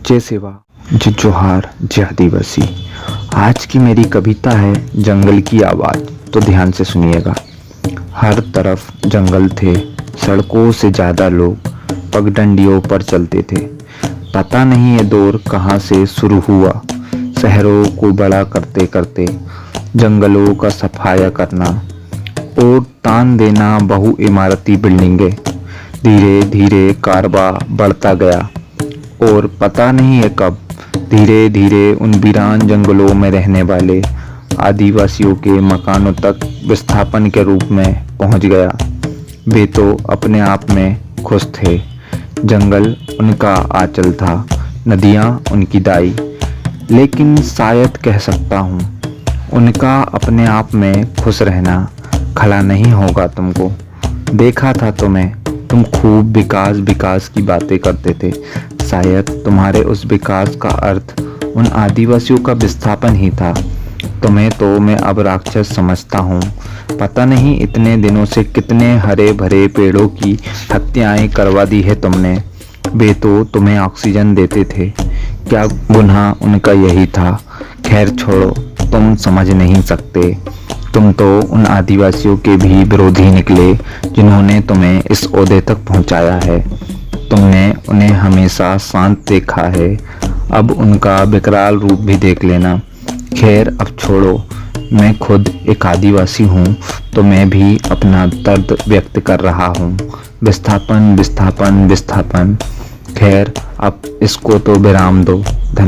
जय सेवा, जय जोहार, जय आदिवासी। आज की मेरी कविता है जंगल की आवाज़। तो ध्यान से सुनिएगा। हर तरफ जंगल थे, सड़कों से ज़्यादा लोग पगडंडियों पर चलते थे। पता नहीं ये दौर कहाँ से शुरू हुआ, शहरों को बड़ा करते करते जंगलों का सफाया करना और तान देना बहु इमारती बिल्डिंगें। धीरे धीरे कारबा बढ़ता गया और पता नहीं है कब धीरे धीरे उन वीरान जंगलों में रहने वाले आदिवासियों के मकानों तक विस्थापन के रूप में पहुंच गया। वे तो अपने आप में खुश थे। जंगल उनका आंचल था, नदियां उनकी दाई। लेकिन शायद कह सकता हूँ, उनका अपने आप में खुश रहना खला नहीं होगा। तुमको देखा था तुम खूब विकास विकास की बातें करते थे। शायद तुम्हारे उस विकास का अर्थ उन आदिवासियों का विस्थापन ही था। तुम्हें तो मैं अब राक्षस समझता हूँ। पता नहीं इतने दिनों से कितने हरे भरे पेड़ों की हत्याएं करवा दी है तुमने। वे तो तुम्हें ऑक्सीजन देते थे, क्या गुनाह उनका यही था? खैर छोड़ो, तुम समझ नहीं सकते। तुम तो उन आदिवासियों के भी विरोधी निकले जिन्होंने तुम्हें इस ओहदे तक पहुंचाया है। तुमने उन्हें हमेशा शांत देखा है, अब उनका विकराल रूप भी देख लेना। खैर अब छोड़ो, मैं खुद एक आदिवासी हूँ तो मैं भी अपना दर्द व्यक्त कर रहा हूँ। विस्थापन विस्थापन विस्थापन। खैर अब इसको तो विराम दो। धन्यवाद।